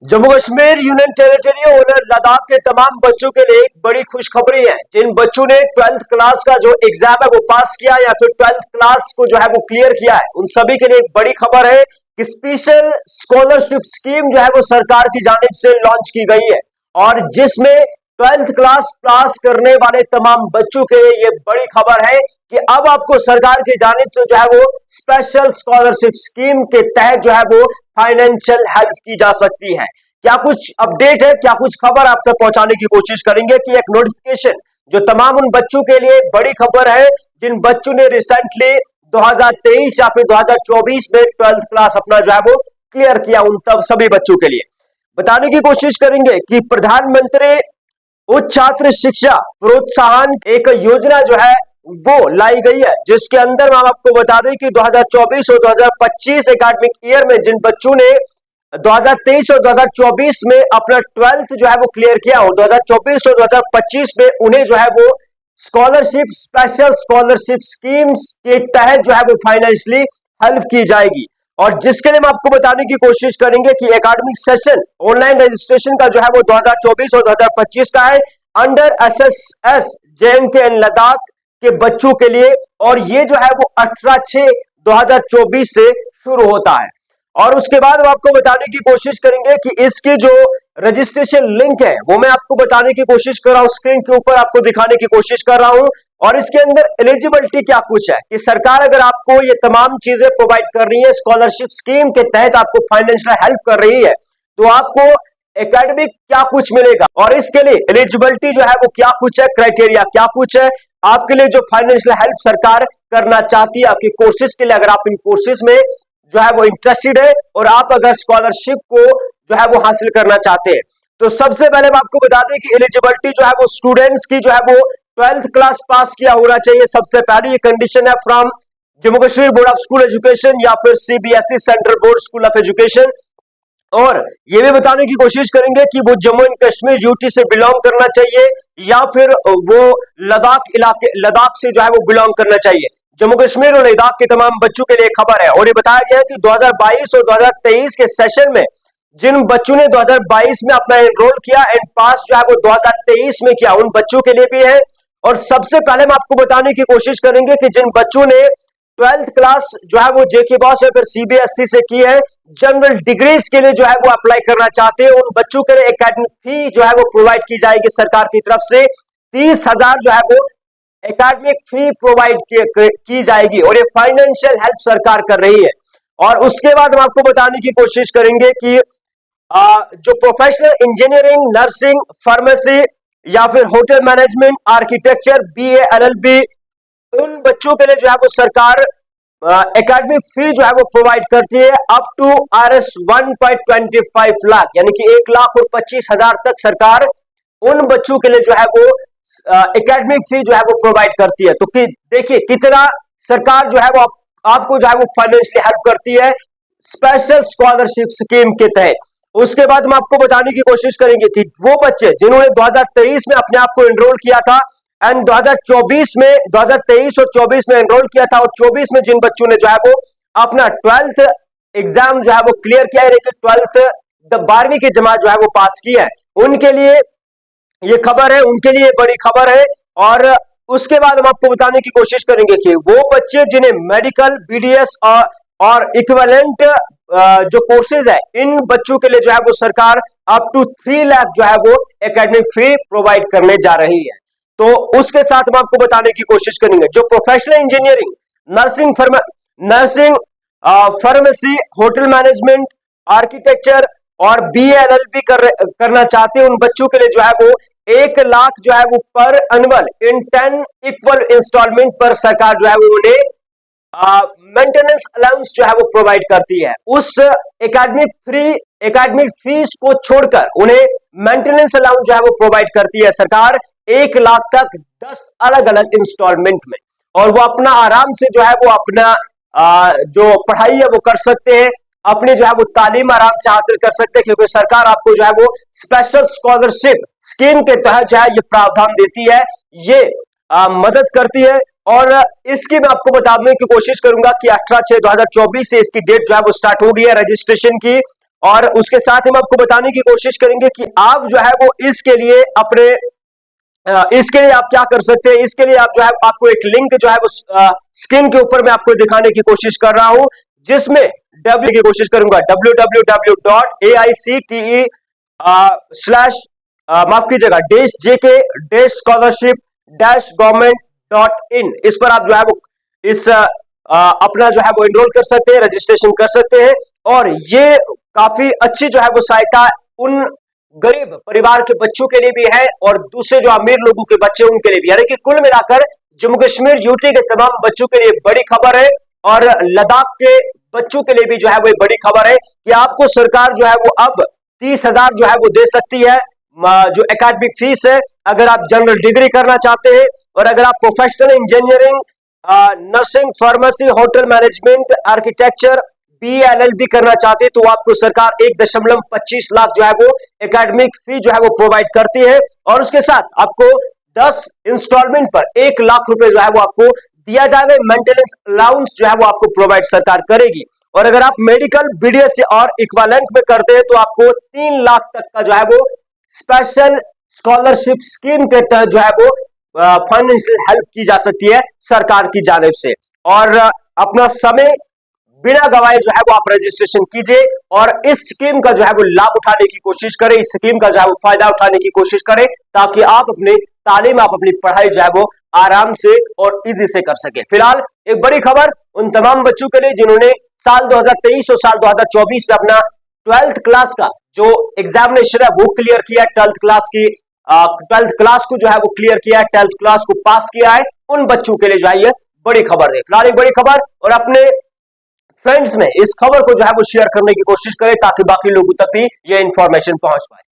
Jammu Kashmir union territory और लद्दाख के तमाम बच्चों के लिए एक बड़ी खुशखबरी है। जिन बच्चों ने 12th क्लास का जो एग्जाम है वो पास किया या फिर 12th क्लास को जो है वो क्लियर किया है, उन सभी के लिए एक बड़ी खबर है कि स्पेशल स्कॉलरशिप स्कीम जो है वो सरकार की जानिब से लॉन्च की गई है और जिसमें 12th क्लास पास करने वाले तमाम बच्चों के लिए ये बड़ी खबर है कि अब आपको सरकार की जानिब से जो है वो स्पेशल स्कॉलरशिप स्कीम के तहत जो है वो फाइनेंशियल हेल्प की जा सकती है। क्या कुछ अपडेट है, क्या कुछ खबर आप तक पहुंचाने की कोशिश करेंगे कि एक नोटिफिकेशन जो तमाम उन बच्चों के लिए बड़ी खबर है जिन बच्चों ने रिसेंटली 2023 या फिर 2024 में 12th क्लास अपना जो है वो क्लियर किया, उन तब सभी बच्चों के लिए बताने की कोशिश करेंगे कि प्रधानमंत्री उच्च छात्र शिक्षा प्रोत्साहन एक योजना जो है वो लाई गई है, जिसके अंदर हम आपको बता दें कि 2024 और 2025 एकेडमिक ईयर में जिन बच्चों ने 2023 और 2024 में अपना 12th जो है वो क्लियर किया और 2024 और 2025 में उन्हें जो है वो स्कॉलरशिप स्पेशल स्कॉलरशिप स्कीम्स के तहत जो है वो फाइनेंशियली हेल्प की जाएगी। और जिसके लिए हम आपको बताने की कोशिश करेंगे कि एकेडमिक सेशन ऑनलाइन रजिस्ट्रेशन का जो है वो 2024 और 2025 का है under SSS J&K and Ladakh के बच्चों के लिए, और ये जो है वो 18/6/2024 से शुरू होता है। और उसके बाद हम आपको बताने की कोशिश करेंगे कि इसकी जो रजिस्ट्रेशन लिंक है वो मैं आपको बताने की कोशिश कर रहा हूं, स्क्रीन के ऊपर आपको दिखाने की कोशिश कर रहा हूं। और इसके अंदर एलिजिबिलिटी क्या कुछ है कि सरकार अगर आपको ये तमाम चीजें प्रोवाइड कर रही है, स्कॉलरशिप स्कीम के तहत आपको फाइनेंशियल हेल्प कर रही है, तो आपको एकेडमिक क्या कुछ मिलेगा और इसके लिए एलिजिबिलिटी जो है वो क्या कुछ है, क्राइटेरिया क्या कुछ है आपके लिए जो फाइनेंशियल हेल्प सरकार करना चाहती है आपके कोर्सेज के लिए, अगर आप इन कोर्सेज में जो है वो इंटरेस्टेड है और आप अगर स्कॉलरशिप को जो है वो हासिल करना चाहते हैं। तो सबसे पहले हम आपको बता दें कि एलिजिबिलिटी जो है वो स्टूडेंट्स की जो है वो 12th क्लास पास किया होना चाहिए। सबसे पहली ये कंडीशन है from Jammu Kashmir board of school education या फिर CBSE central board school of education. और ये भी बताने की कोशिश करेंगे कि वो जम्मू एंड कश्मीर यूटी से बिलोंग करना चाहिए या फिर वो लद्दाख से जो है वो बिलोंग करना चाहिए। जम्मू कश्मीर और लद्दाख के तमाम बच्चों के लिए खबर है और ये बताया गया है कि 2022 और 2023 के सेशन में जिन बच्चों ने 2022 में अपना एनरोल किया एंड पास जो है वो 2023 में किया, उन बच्चों के लिए भी है। और सबसे पहले हम आपको बताने की कोशिश करेंगे कि जिन बच्चों ने 12th क्लास जो है वो जेके बॉस या फिर सीबीएसई से की है, जनरल डिग्रीज के लिए जो है वो अप्लाई करना चाहते हैं, उन बच्चों के लिए एकेडमिक फी जो है वो प्रोवाइड की जाएगी सरकार की तरफ से 30,000 जो है वो एकेडमिक फी प्रोवाइड की जाएगी और ये फाइनेंशियल हेल्प सरकार कर रही है। और उसके बाद हम आपको बताने की कोशिश करेंगे कि जो प्रोफेशनल इंजीनियरिंग, नर्सिंग, फार्मेसी या फिर hotel management, architecture, BA, LLB, उन बच्चों के लिए जो है वो सरकार एकेडमिक फी जो है वो प्रोवाइड करती है अप टू RS 1.25 लाख, यानी कि 1,25,000 तक सरकार उन बच्चों के लिए जो है वो एकेडमिक फी जो है वो प्रोवाइड करती है। तो देखिए कितना सरकार जो है वो आपको जो है वो फाइनेंशियली हेल्प करती है स्पेशल स्कॉलरशिप स्कीम के तहत। उसके बाद हम आपको बताने की कोशिश करेंगे कि वो बच्चे जिन्होंने 2023 में अपने आप को एनरोल किया था एंड 2024 में 2023 और 24 में एनरोल किया था और 24 में जिन बच्चों ने जो है वो अपना 12th एग्जाम जो है वो क्लियर किया है, 12th 12वीं की जमात जो है वो पास की है, उनके लिए ये खबर है, उनके लिए बड़ी खबर है। और उसके बाद हम आपको बताने की कोशिश करेंगे कि वो बच्चे जिन्हें मेडिकल, बीडीएस और इक्विवेलेंट जो कोर्सेज है, इन बच्चों के लिए जो है वो सरकार अप टू 3 लाख जो है वो एकेडमिक फी प्रोवाइड करने जा रही है। तो उसके साथ हम आपको बताने की कोशिश करेंगे जो professional engineering, nursing, pharmacy, hotel management, architecture और बीएलएलबी करना चाहते हैं, उन बच्चों के लिए जो है वो 1 लाख जो है वो पर एनुअल इन 10 इक्वल इंस्टॉलमेंट पर सरकार जो है वो उन्हें मेंटेनेंस अलाउंस जो है वो प्रोवाइड करती है। उस एकेडमिक फीस को छोड़कर उन्हें मेंटेनेंस अलाउंस जो है वो प्रोवाइड करती है सरकार 1 लाख तक 10 अलग अलग इंस्टॉलमेंट में, और वो अपना आराम से जो है वो अपना जो पढ़ाई है वो कर सकते हैं, अपनी जो है वो तालीम आराम से हासिल कर सकते हैं, क्योंकि सरकार आपको जो है वो स्पेशल स्कॉलरशिप स्कीम के तहत जो है ये प्रावधान देती है, ये मदद करती है। और इसकी मैं आपको बताने की कोशिश करूंगा कि 18/6/2024 से इसकी डेट जो है वो स्टार्ट हो गई है रजिस्ट्रेशन की, और उसके साथ हम आपको बताने की कोशिश करेंगे कि आप जो है वो इसके लिए अपने इसके लिए आप क्या कर सकते हैं। इसके लिए आप जो है आपको एक लिंक जो है वो स्क्रीन के ऊपर मैं आपको दिखाने की कोशिश कर रहा हूं, जिसमें डब्ल्यू की कोशिश करूंगा www.aicte स्लैश माफ कीजिएगा JK-scholarship-government.in, इस पर आप जो है वो इस अपना जो है वो एनरोल कर सकते हैं, रजिस्ट्रेशन कर सकते हैं। और ये काफी अच्छी जो है वो सहायता उन गरीब परिवार के बच्चों के लिए भी है और दूसरे जो अमीर लोगों के बच्चे उनके लिए भी, यानी कि कुल मिलाकर जम्मू कश्मीर यूटी के तमाम बच्चों के लिए बड़ी खबर है। और लद्दाख के बच्चों के लिए भी जो है वो बड़ी खबर है कि आपको सरकार जो है वो अब 30,000 जो है वो दे सकती है जो एकेडमिक फीस है, अगर आप जनरल डिग्री करना चाहते हैं। और अगर आप professional engineering, nursing, pharmacy, hotel management, architecture, BLLB करना चाहते हैं तो आपको सरकार 1.25 लाख जो है वो एकेडमिक फी जो है वो प्रोवाइड करती है। और उसके साथ आपको 10 इंस्टॉलमेंट पर 1 लाख रुपए जो है वो आपको दिया जाएगा। मेंटेनेंस अलाउंस जो है वो आपको प्रोवाइड सरकार करेगी। और अगर आप मेडिकल, BDS और इक्विवेलेंट में करते हैं तो आपको 3 लाख तक का जो है वो स्पेशल स्कॉलरशिप स्कीम के तहत जो है वो फाइनेंशियल हेल्प की जा सकती है सरकार की जानिब से। और अपना समय बिना गवाए जो है वो आप रजिस्ट्रेशन कीजिए और इस स्कीम का जो है वो लाभ उठाने की कोशिश करें, इस स्कीम का जो है वो फायदा उठाने की कोशिश करें, ताकि आप अपनी तालीम, आप अपनी पढ़ाई जो है वो आराम से और ईजी से कर सके। फिलहाल एक बड़ी खबर उन तमाम बच्चों के लिए जिन्होंने साल 2023 और साल 2024 में अपना 12th क्लास का जो एग्जामिनेशन है वो क्लियर किया, 12th क्लास की 12th क्लास को जो है वो क्लियर किया है, 12th क्लास को पास किया है, उन बच्चों के लिए जो है ये बड़ी खबर है। फिलहाल एक बड़ी खबर, और अपने फ्रेंड्स में इस खबर को जो है वो शेयर करने की कोशिश करें ताकि बाकी लोगों तक भी ये इंफॉर्मेशन पहुंच पाए।